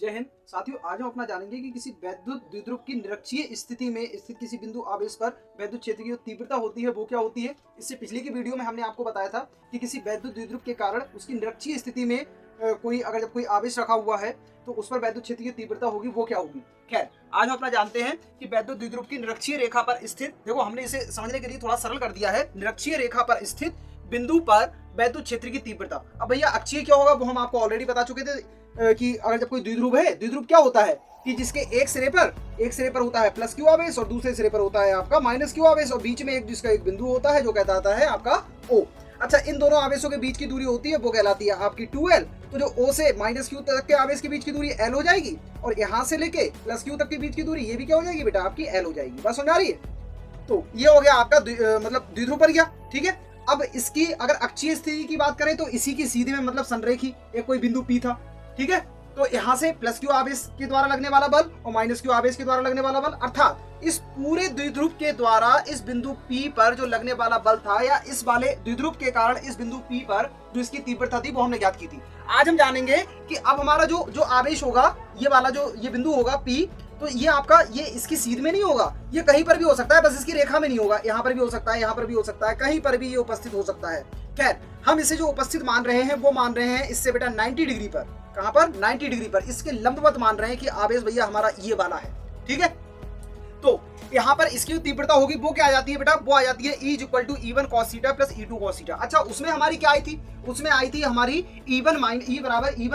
जय हिंद साथियों, आज हम अपना जानेंगे कि किसी वैद्युत द्विध्रुव की निरक्षीय स्थिति में स्थित किसी बिंदु आवेश पर वैद्युत क्षेत्र की जो तीव्रता होती है वो क्या होती है। इससे पिछले की वीडियो में हमने आपको बताया था कि किसी वैद्युत द्विध्रुव के कारण उसकी निरक्षीय स्थिति में जब कोई आवेश रखा हुआ है तो उस पर वैद्युत क्षेत्र की तीव्रता होगी वो क्या होगी। खैर, आज हम अपना जानते हैं कि वैद्युत द्विध्रुव की निरक्षीय रेखा पर स्थित, देखो हमने इसे समझने के लिए थोड़ा सरल कर दिया है, निरक्षीय रेखा पर स्थित बिंदु पर वैद्युत क्षेत्र की तीव्रता। अब भैया अक्षीय क्या होगा वो हम आपको ऑलरेडी बता चुके थे कि अगर जब कोई द्विध्रुव है, द्विध्रुव क्या होता है कि जिसके एक सिरे पर होता है प्लस क्यू आवेश और दूसरे सिरे पर होता है आपका माइनस क्यू आवेश और बीच में जिसका एक बिंदु होता है जो कहलाता है आपका O। अच्छा, इन दोनों आवेशों के बीच की दूरी होती है वो कहलाती है आपकी 2L। तो जो O से माइनस क्यू तक के आवेश के बीच की दूरी L हो जाएगी और यहाँ से लेके प्लस क्यू तक के बीच की दूरी ये भी क्या हो जाएगी बेटा, आपकी L हो जाएगी। बात समझ आ रही है? तो ये हो गया आपका मतलब द्विध्रुव पर गया, ठीक है। अब इसकी अगर अक्षीय स्थिति की बात करें तो इसी की सीधे में मतलब संरेखी एक कोई बिंदु P था, ठीक है। तो यहाँ से प्लस क्यू आवेश के द्वारा लगने वाला बल और माइनस क्यू आवेश के द्वारा लगने वाला बल, अर्थात इस पूरे द्विध्रुव के द्वारा इस बिंदु P पर जो लगने वाला बल था या इस वाले द्विध्रुव के कारण इस बिंदु P पर जो इसकी तीव्रता थी वो हमने ज्ञात की थी। आज हम जानेंगे कि अब हमारा जो आवेश होगा, ये वाला जो ये बिंदु होगा P, तो ये आपका ये इसकी सीध में नहीं होगा, ये कहीं पर भी हो सकता है, बस इसकी रेखा में नहीं होगा। यहाँ पर भी हो सकता है, यहाँ पर भी हो सकता है, कहीं पर भी ये उपस्थित हो सकता है। खैर, हम इसे जो उपस्थित मान रहे हैं वो मान रहे हैं इससे बेटा 90 डिग्री पर। कहां पर? 90 डिग्री पर। इसके लंबवत मान रहे हैं कि आवेश भैया हमारा ये वाला है, ठीक है। तो यहाँ पर इसकी तीव्रता होगी वो क्या आ जाती है बेटा, वो आ जाती है E = E1 cos theta plus E2 cos theta. अच्छा, उसमें हमारी क्या आई थी? उसमें आई थी हमारी E1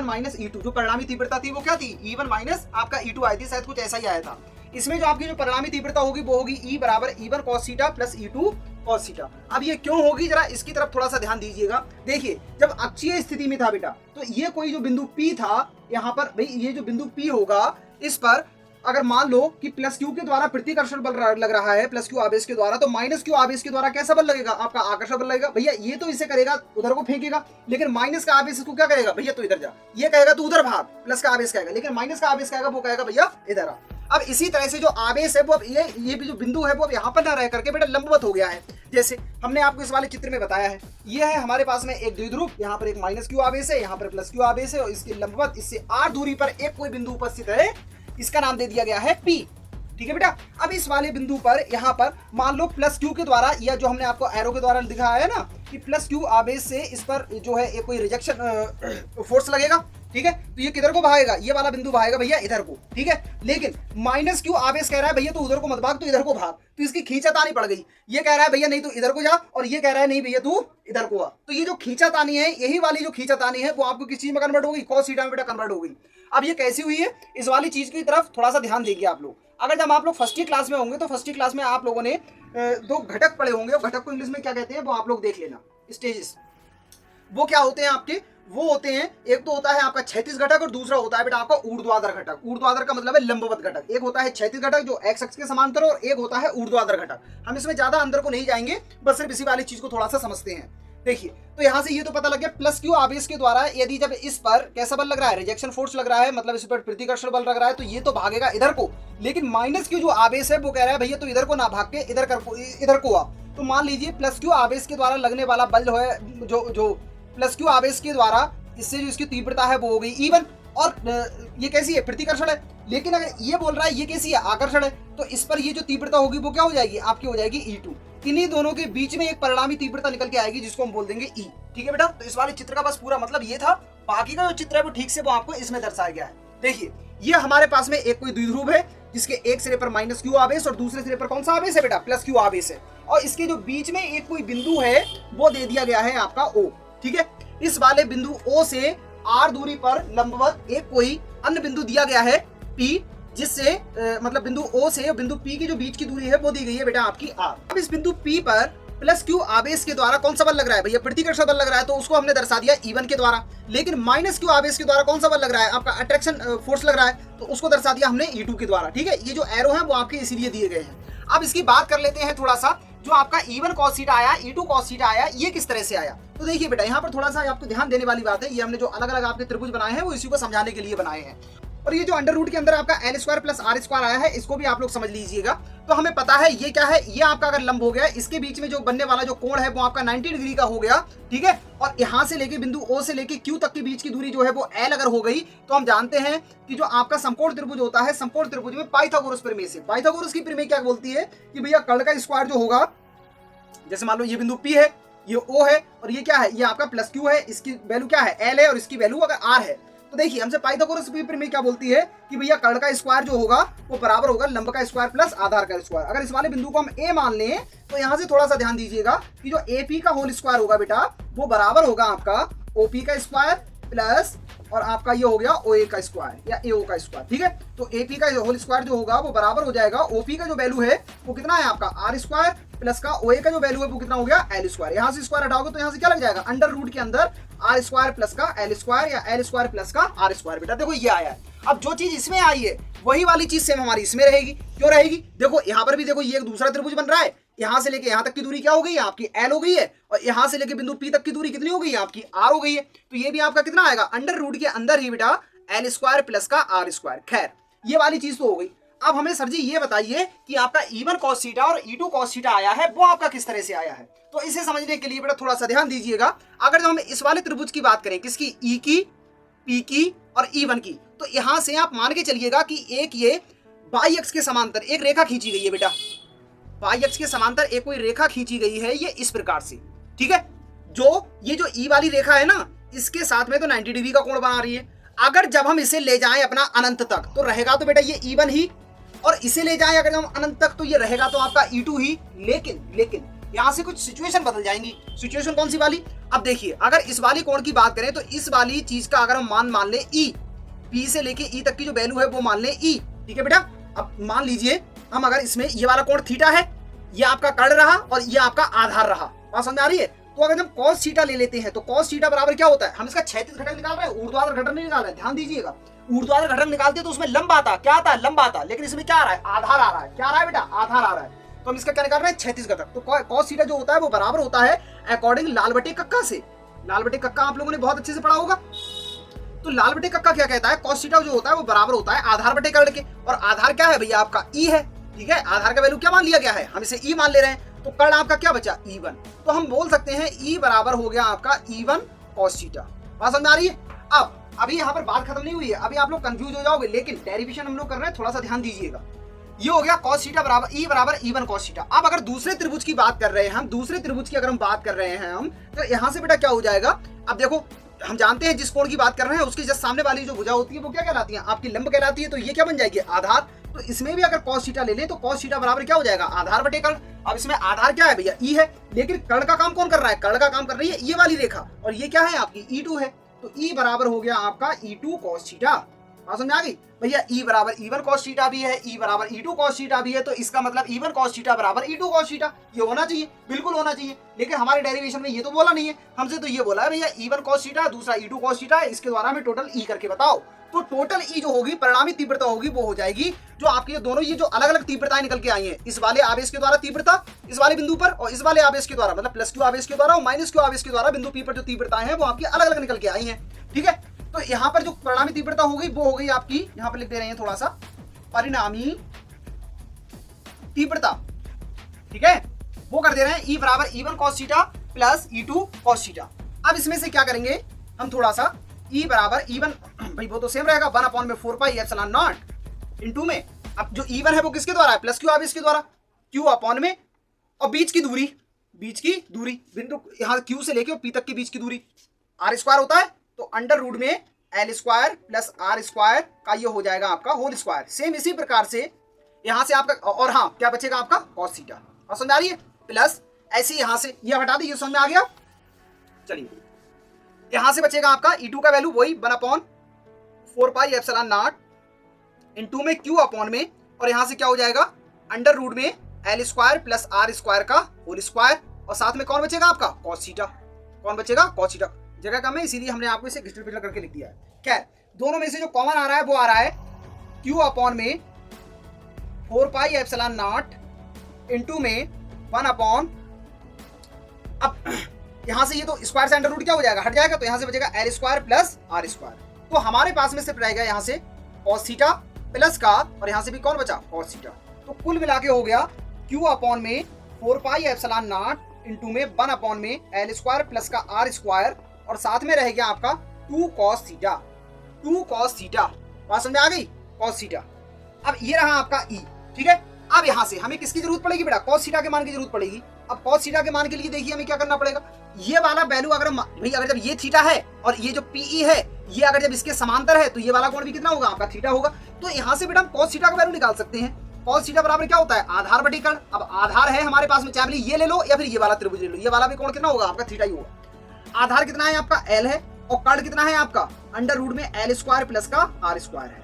माइनस E2। जो परिणामी तीव्रता थी वो क्या थी? E1 माइनस आपका E2 आई थी, शायद कुछ ऐसा ही आया था। इसमें जो आपकी जो परिणामी तीव्रता होगी वो होगी E = E1 cos theta plus E2 cos theta. अब ये क्यों होगी, जरा इसकी तरफ थोड़ा सा ध्यान दीजिएगा। देखिए, जब अक्षीय स्थिति में था बेटा तो ये कोई जो बिंदु P था, यहाँ पर भाई ये जो बिंदु P होगा, इस पर अगर मान लो कि प्लस क्यू के द्वारा प्रतिकर्षण बल लग रहा है प्लस क्यू आवेश के द्वारा, तो माइनस क्यू आवेश के द्वारा कैसा बल लगेगा? आपका आकर्षण बल लगेगा। भैया ये तो इसे करेगा, उधर को फेंकेगा, लेकिन माइनस का आवेश इसको क्या करेगा? भैया तो इधर जा, ये कहेगा तो उधर भाग, प्लस का आवेश कहेगा, लेकिन माइनस का आवेश कहेगा वो कहेगा भैया इधर आ। अब इसी तरह से जो आवेश है वो अब ये भी जो बिंदु है वो अब यहाँ पर ना रह करके बेटा लंबवत हो गया है। जैसे हमने आपको इस वाले चित्र में बताया है, ये है हमारे पास में एक द्विध्रुव, यहाँ पर एक माइनस क्यू आवेश है, यहाँ पर प्लस क्यू आवेश है और इसके लंबवत इससे r दूरी पर एक कोई बिंदु उपस्थित है, इसका नाम दे दिया गया है P, ठीक है बेटा। अब इस वाले बिंदु पर यहाँ पर मान लो प्लस क्यू के द्वारा, या जो हमने आपको एरो के द्वारा दिखाया है ना कि प्लस क्यू आवेश से इस पर जो है एक कोई रिजेक्शन फोर्स लगेगा, ठीक है। तो ये किधर को भागेगा? ये वाला बिंदु भागेगा भैया इधर को, ठीक है। लेकिन माइनस क्यू आवेश कह रहा है भैया तो उधर को मत भाग, तो इधर को भाग, तो इसकी खींचातानी पड़ गई। ये कह रहा है भैया नहीं तू इधर को जा, और ये कह रहा है नहीं भैया तू इधर को आ। तो ये जो खींचातानी है, यही वाली जो खींचातानी है वो आपको किस चीज में कन्वर्ट होगी? cos थीटा में बेटा कन्वर्ट हो गई। अब ये कैसी हुई है, इस वाली चीज की तरफ थोड़ा सा ध्यान देंगे आप लोग। अगर जब आप लोग फर्स्ट क्लास में होंगे तो फर्स्ट क्लास में आप लोगों ने दो घटक पढ़े होंगे, घटक को इंग्लिश में क्या कहते हैं वो आप लोग देख लेना। स्टेजेस वो क्या होते हैं आपके? वो होते हैं, एक तो होता है आपका क्षैतिज घटक और दूसरा होता है बेटा आपका ऊर्ध्वाधर घटक। ऊर्ध्वाधर का मतलब है लंबवत घटक। एक होता है क्षैतिज घटक जो एक्स अक्ष के समांतर और एक होता है ऊर्ध्वाधर घटक। हम इसमें ज्यादा अंदर को नहीं जाएंगे, बस सिर्फ इसी वाली चीज को थोड़ा सा समझते हैं। देखिए, तो यहाँ से ये तो पता लग गया प्लस क्यू आवेश के द्वारा यदि जब इस पर कैसा बल लग रहा है? रिजेक्शन फोर्स लग रहा है, मतलब इस पर प्रतिकर्षण बल लग रहा है, तो ये तो भागेगा इधर को। लेकिन माइनस क्यू जो आवेश है वो कह रहा है भैया तो इधर को ना भाग के इधर को आ। तो मान लीजिए प्लस क्यू आवेश के द्वारा लगने वाला बल जो है, जो प्लस क्यू आवेश के द्वारा इससे जो इसकी तीव्रता है वो हो गई E1, और ये कैसी है? प्रतिकर्षण है। लेकिन अगर ये बोल रहा है ये कैसी है? आकर्षण है। तो इस पर ये जो तीव्रता होगी वो क्या हो जाएगी? आपकी हो जाएगी E2। इन्हीं दोनों के बीच में एक परिणामी तीव्रता निकल के आएगी जिसको हम बोल देंगे E, ठीक है बेटा। तो इस वाले चित्र का बस पूरा मतलब ये था, बाकी का जो चित्र है वो ठीक से वो आपको इसमें दर्शाया गया है। देखिए, ये हमारे पास में एक कोई द्विध्रुव है जिसके एक सिरे पर माइनस क्यू आवेश और दूसरे सिरे पर कौन सा आवेश है बेटा? प्लस क्यू आवेश है, और इसके जो बीच में एक कोई बिंदु है वो दे दिया गया है आपका O, ठीक है। इस वाले बिंदु O से r दूरी पर लंबवत एक कोई अन्य बिंदु दिया गया है P, जिससे मतलब बिंदु O से बिंदु P की जो बीच की दूरी है वो दी गई है बेटा आपकी r। अब इस बिंदु P पर प्लस क्यू आवेश के द्वारा कौन सा बल लग रहा है? भैया प्रतिकर्षण बल लग रहा है, तो उसको हमने दर्शा दिया E1 के द्वारा। लेकिन माइनस क्यू आवेश के द्वारा कौन सा बल लग रहा है? आपका अट्रैक्शन फोर्स लग रहा है, तो उसको दर्शा दिया हमने E2 के द्वारा, ठीक है। ये जो एरो है वो आपके इसीलिए दिए गए हैं। अब इसकी बात कर लेते हैं थोड़ा सा, जो आपका E1 cos थीटा आया, E2 cos थीटा आया, ये किस तरह से आया? तो देखिए बेटा, यहाँ पर थोड़ा सा आपको ध्यान देने वाली बात है, ये हमने जो अलग अलग आपके त्रिभुज बनाए हैं वो इसी को समझाने के लिए बनाए हैं। और ये जो अंडर रूट के अंदर आपका L² + R² आया है, इसको भी आप लोग समझ लीजिएगा। तो हमें पता है ये क्या है, ये आपका अगर लंब हो गया, इसके बीच में जो बनने वाला जो कोण है वो आपका 90 डिग्री का हो गया, ठीक है। और यहाँ से लेके बिंदु O से लेके Q तक के बीच की दूरी जो है वो L अगर हो गई तो हम जानते हैं कि जो आपका समकोण त्रिभुज होता है, समकोण त्रिभुज में पाइथागोरस प्रमेय से, पाइथागोरस की प्रमेय क्या बोलती है कि भैया कर्ण का स्क्वायर जो होगा, जैसे मान लो ये बिंदु P है, ये O है और ये क्या है, ये आपका प्लस Q है, इसकी वैल्यू क्या है L है और इसकी वैल्यू अगर R है, तो देखिए हमसे पाइथागोरस की प्रमेय क्या बोलती है कि भैया कर्ण का स्क्वायर जो होगा वो बराबर होगा लंब का स्क्वायर प्लस आधार का स्क्वायर। अगर इस वाले बिंदु को हम A मान लें तो यहाँ से थोड़ा सा ध्यान दीजिएगा कि जो AP का होल स्क्वायर होगा बेटा वो बराबर होगा आपका OP का स्क्वायर प्लस और आपका ये हो गया OA का स्क्वायर या AO का स्क्वायर। ठीक है, तो AP का होल स्क्वायर जो होगा वो बराबर हो जाएगा OP का जो वैल्यू है वो कितना है आपका R स्क्वायर प्लस का OA का जो वैल्यू है वो कितना हो गया L स्क्वायर। यहाँ से स्क्वायर हटाओगे तो यहाँ से क्या लग जाएगा, अंडर रूट के अंदर R स्क्वायर प्लस का L स्क्वायर या L स्क्वायर प्लस का R स्क्वायर। बेटा देखो ये आया है। अब जो चीज इसमें आई है वही वाली चीज सेम हमारी इसमें रहेगी। क्यों रहेगी, देखो यहाँ पर भी देखो ये एक दूसरा त्रिभुज बन रहा है, यहाँ से लेके यहाँ तक की दूरी क्या हो गई है आपकी L हो गई है और यहाँ से लेके बिंदु P तक की दूरी कितनी हो गई है आपकी R हो गई है। तो ये भी आपका कितना आएगा, अंडर रूट के अंदर ही बेटा L स्क्वायर प्लस का R स्क्वायर। खैर ये वाली चीज तो हो गई। अब हमें सर जी ये बताइए कि आपका E1 cos थीटा और E2 cos थीटा आया है वो आपका किस तरह से आया है। तो इसे समझने के लिए बेटा थोड़ा सा ध्यान दीजिएगा। अगर जो हम इस वाले त्रिभुज की बात करें, किसकी, E की, P की और E1 की, तो यहां से आप मान के चलिएगा कि एक ये बाई अक्ष के समांतर एक रेखा खींची गई है बेटा, बाई अक्ष के समांतर एक कोई रेखा खींची गई है ये इस प्रकार से। ठीक है, जो ये जो E वाली रेखा है ना इसके साथ में तो 90 डिग्री का कोण बना रही है। अगर जब हम इसे ले जाएं अपना अनंत तक तो रहेगा तो बेटा ये E1 ही, और इसे ले जाएं अगर हम अनंत तक तो ये रहेगा तो आपका E2 ही। लेकिन यहाँ से कुछ सिचुएशन बदल जाएंगी। सिचुएशन कौन सी वाली, अब देखिए अगर इस वाली कोण की बात करें तो इस वाली चीज का अगर हम मान ले E, P से लेके E तक की जो वैल्यू है वो मान ले E। ठीक है बेटा, अब मान लीजिए हम अगर इसमें ये वाला कोण थीटा है, ये आपका कर्ण रहा और ये आपका आधार रहा, बात समझ आ रही है। तो अगर हम cos थीटा ले लेते हैं तो cos थीटा बराबर क्या होता है, हम इसका क्षैतिज घटक निकाल रहे हैं, ऊर्ध्वाधर घटक नहीं निकाल रहे हैं। ध्यान दीजिएगा, ऊर्ध्वाधर घटक निकालते तो उसमें लंब आता, क्या आता है, लंब आता, लेकिन इसमें क्या आ रहा है, आधार आ रहा है। क्या आ रहा है बेटा, आधार आ रहा है। तो हम इसका क्या निकाल रहे हैं, क्षैतिज घटक। तो cos थीटा जो होता है वो बराबर होता है अकॉर्डिंग लाल बटे कक्का से। लाल बटे कक्का आप लोगों ने बहुत अच्छे से पढ़ा होगा। तो लाल बटे कक्का क्या कहता है, cos थीटा जो होता है वो बराबर होता है आधार बटे कर्ण के, और आधार क्या है भैया आपका E है। ठीक है, आधार का वैल्यू क्या मान लिया गया है, हम इसे E मान ले रहे हैं, तो कर्ण आपका क्या बचा E1। तो हम बोल सकते हैं E बराबर हो गया आपका E1 cos थीटा। बात समझ आ रही है। अब अभी यहाँ पर बात खत्म नहीं हुई है, अभी आप लोग कंफ्यूज हो जाओगे, लेकिन डेरिवेशन हम लोग कर रहे हैं, थोड़ा सा ध्यान दीजिएगा। ये हो गया cos थीटा बराबर E बराबर E1 cos थीटा। अब अगर दूसरे त्रिभुज की बात कर रहे हैं हम, दूसरे त्रिभुज की अगर हम बात कर रहे हैं हम, तो यहाँ से बेटा क्या हो जाएगा, अब देखो हम जानते हैं जिस कोण की बात कर रहे हैं उसके जस्ट सामने वाली जो भुजा होती है वो क्या कहलाती है, आपकी लंब कहलाती है। तो ये क्या बन जाएगी, आधार। तो इसमें भी अगर cos थीटा ले लें तो cos थीटा बराबर क्या हो जाएगा, आधार बटे कर्ण। अब इसमें आधार क्या है भैया, E है, लेकिन कर्ण का काम कौन कर रहा है, कर्ण का काम कर रही है ये वाली रेखा, और ये क्या है आपकी E2 है। तो E बराबर हो गया आपका E2 cos थीटा। बात समझ आ गई भैया, E बराबर E1 cos थीटा भी है, E बराबर E2 cos थीटा भी है, तो इसका मतलब E1 cos थीटा बराबर E2 cos थीटा। ये होना चाहिए, बिल्कुल होना चाहिए, लेकिन हमारे डेरिवेशन में ये तो बोला नहीं है। हमसे तो ये बोला है भैया E1 cos थीटा, दूसरा E2 cos थीटा है, इसके द्वारा हमें टोटल E करके बताओ। तो टोटल E जो होगी, परिणामी तीव्रता होगी, वो हो जाएगी जो आपकी ये दोनों ये जो अलग अलग तीव्रताएं निकल के आई हैं, इस वाले आवेश के द्वारा तीव्रता इस वाले बिंदु पर, और इस वाले आवेश के द्वारा मतलब प्लस Q आवेश के द्वारा और माइनस Q आवेश के द्वारा बिंदु P पर जो तीव्रताएं हैं वो आपकी अलग अलग निकल के आई हैं। ठीक है, तो यहाँ पर जो परिणामी तीव्रता हो गई वो हो गई आपकी, यहाँ पर लिख दे रहे हैं थोड़ा सा, परिणामी तीव्रता। ठीक है, वो कर दे रहे हैं E बराबर E1 cos theta plus E2 cos theta. अब इसमें से क्या करेंगे हम, थोड़ा सा E बराबर E1, भाई वो तो सेम रहेगा 1/4 पाई एप्सिलॉन नॉट इनटू में, अब जो E1 है वो किसके द्वारा है, प्लस Q आवेश के द्वारा, Q अपॉन में, और बीच की दूरी बिंदु यहाँ Q से लेके P तक के बीच की दूरी R स्क्वायर होता है, तो अंडर रूट में L square plus R square का ये हो जाएगा आपका होल स्क्वायर। सेम इसी प्रकार से यहाँ से आपका, और हाँ क्या बचेगा आपका cos थीटा। और समझ आ रही है, प्लस ऐसे यहाँ से ये हटा दी, ये समझ में आ गया। चलिए यहाँ से बचेगा आपका E2 का वैल्यू वही 1/4 पाई एप्सिलॉन नॉट इनटू में Q अपॉन में, और यहाँ से क्या हो जाएगा अंडर रूट में L square plus R square का होल स्क्वायर, और साथ में कौन बचेगा आपका cos थीटा। कौन बचेगा, cos थीटा। जगह कम है इसीलिए हमने आपको इसे घिचड़ पिचड़ करके लिख दिया है। खैर दोनों में से जो कॉमन आ रहा है वो आ रहा है Q अपॉन में 4 पाई एप्सिलॉन नॉट इनटू में 1 अपॉन, अब यहां से ये तो स्क्वायर से अंडर रूट क्या हो जाएगा, हट जाएगा, तो यहां से बचेगा L square plus R square. तो हमारे पास में सिर्फ रहेगा यहां से cos थीटा प्लस का, और यहां से भी कौन बचा, cos थीटा। तो कुल मिला के हो गया Q अपॉन में 4 पाई एप्सिलॉन नॉट इंटू में 1 अपॉन में एल स्क्वायर प्लस का आर स्क्वायर और साथ में रह गया आपका 2 कॉस थीटा। 2 कॉस थीटा बात समझ में आ गई, कॉस थीटा। अब ये रहा आपका ई, ठीक है। अब यहाँ से हमें किसकी जरूरत पड़ेगी बेटा, कॉस थीटा के मान की जरूरत पड़ेगी। अब कॉस थीटा के मान के लिए देखिए हमें क्या करना पड़ेगा, ये वाला वैल्यू अगर भाई अगर जब ये थीटा है और ये जो पीई है ये अगर जब इसके समांतर है तो ये वाला कोण भी कितना होगा आपका थीटा होगा। तो यहाँ से बेटा हम कॉस थीटा का वैल्यू निकाल सकते हैं। कॉस थीटा बराबर क्या होता है, आधार बटे कर्ण। अब आधार है हमारे पास में, चाहे भले ये ले लो या फिर ये वाला त्रिभुज ले लो, ये वाला भी कोण कितना होगा आपका थीटा ही होगा। आधार कितना है आपका एल है और कर्ण कितना है आपका अंडर रूट में एल स्क्वायर प्लस का आर स्क्वायर है,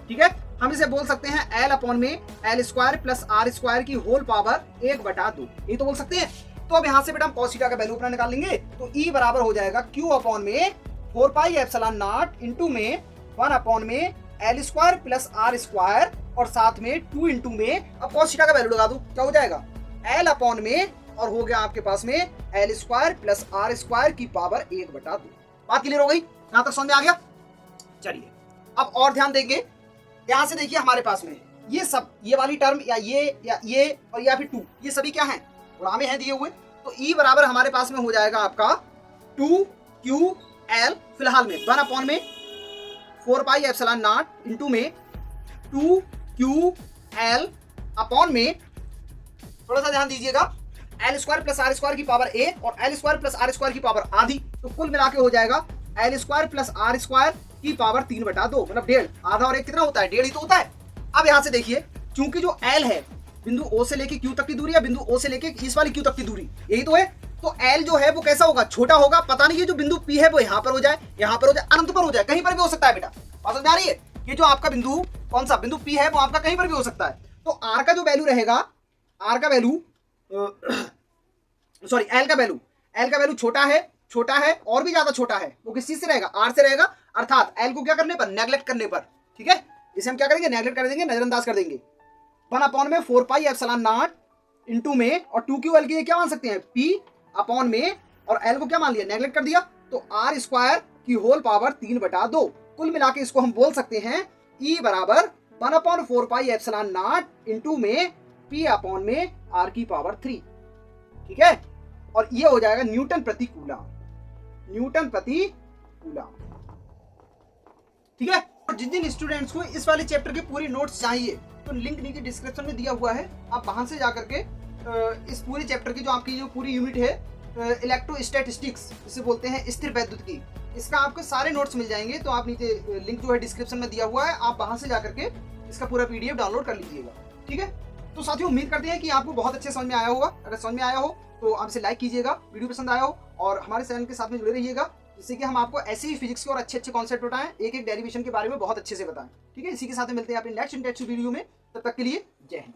ठीक है। हम इसे बोल सकते हैं एल अपॉन में L square plus R square की होल पावर 1/2, ये तो बोल सकते हैं। तो अब यहाँ से बेटा हम कॉस थीटा का वैल्यू अपना निकाल लेंगे। तो ई बराबर हो जाएगा क्यू अपॉन में 4 पाई एप्सिलॉन नॉट इंटू में 1 अपॉन में L square plus R square और साथ में 2 इंटू में, अब कॉस थीटा का वैल्यू लगा दो, क्या हो जाएगा एल अपॉन में और हो गया आपके पास में L square plus R square की पावर 1/2। बात क्लियर हो गई, यहां तक समझ में आ गया। चलिए अब और ध्यान देंगे, यहां से देखिए हमारे पास में ये सब, ये वाली टर्म या ये और या फिर 2, ये सभी क्या हैं, गुणा में हैं दिए हुए। तो ई बराबर हमारे पास में हो जाएगा आपका 2QL फिलहाल में 1 अपॉन में 4 पाई एप्सिलॉन नॉट इंटू में 2QL अपॉन में, थोड़ा सा ध्यान दीजिएगा, L square plus R square की पावर 1 और L square plus R square की पावर आधी, तो कुल मिला के हो जाएगा L square plus R square की पावर 3/2, मतलब 1.5। आधा और 1 कितना होता है, 1.5 ही तो होता है। अब यहाँ से देखिए, चूंकि जो एल है बिंदु ओ से लेके क्यू तक की दूरी या बिंदु ओ से लेके इस वाली क्यू तक की दूरी यही तो है, तो एल जो है वो कैसा होगा, छोटा होगा। पता नहीं ये जो बिंदु पी है वो यहाँ पर हो जाए, यहाँ पर हो जाए, अनंत पर हो जाए, कहीं पर भी हो सकता है बेटा। बात समझ आ रही है, ये जो आपका बिंदु कौन सा बिंदु पी है वो आपका कहीं पर भी हो सकता है। तो आर का जो वैल्यू रहेगा, आर का वैल्यू सॉरी एल का वैल्यू छोटा है और भी ज्यादा छोटा है, वो किस चीज से रहेगा, आर से रहेगा, अर्थात एल को क्या करने पर, नेग्लेक्ट करने पर, ठीक है। इसे हम क्या करेंगे, नेग्लेक्ट कर देंगे, नजरअंदाज कर देंगे। 1 अपॉन में 4 पाई एप्सिलॉन नॉट इंटू में और 2QL की क्या मान सकते हैं, पी अपॉन में, और एल को क्या मान लिया, नेग्लेक्ट कर दिया, तो आर स्क्वायर की होल पावर 3/2। कुल मिला के इसको हम बोल सकते हैं ई बराबर 1 upon 4 pi epsilon not into में पी अपॉन में आर की पावर 3, ठीक है। और ये हो जाएगा न्यूटन प्रति कूलम, ठीक है। और जिन स्टूडेंट्स को इस वाले चैप्टर के पूरी नोट्स चाहिए तो लिंक नीचे डिस्क्रिप्शन में दिया हुआ है, आप वहां से जाकर के इस पूरे चैप्टर की जो आपकी जो पूरी यूनिट है इलेक्ट्रोस्टैटिस्टिक्स, जिसे बोलते हैं स्थिर वैद्युत की, इसका आपको सारे नोट्स मिल जाएंगे। तो आप नीचे लिंक जो है डिस्क्रिप्शन में दिया हुआ है, आप वहां से जाकर के इसका पूरा PDF डाउनलोड कर लीजिएगा, ठीक है। तो साथियों उम्मीद करते हैं कि आपको बहुत अच्छे समझ में आया होगा। अगर समझ में आया हो तो आप इसे लाइक कीजिएगा, वीडियो पसंद आया हो, और हमारे चैनल के साथ में जुड़े रहिएगा, जिससे कि हम आपको ऐसे ही फिजिक्स के और अच्छे कॉन्सेप्ट बताएं, एक डेरिवेशन के बारे में बहुत अच्छे से बताएं, ठीक है। इसी के साथ मिलते हैं अपने नेक्स्ट इंटरेस्टिंग वीडियो में, तब तक के लिए जय हिंद।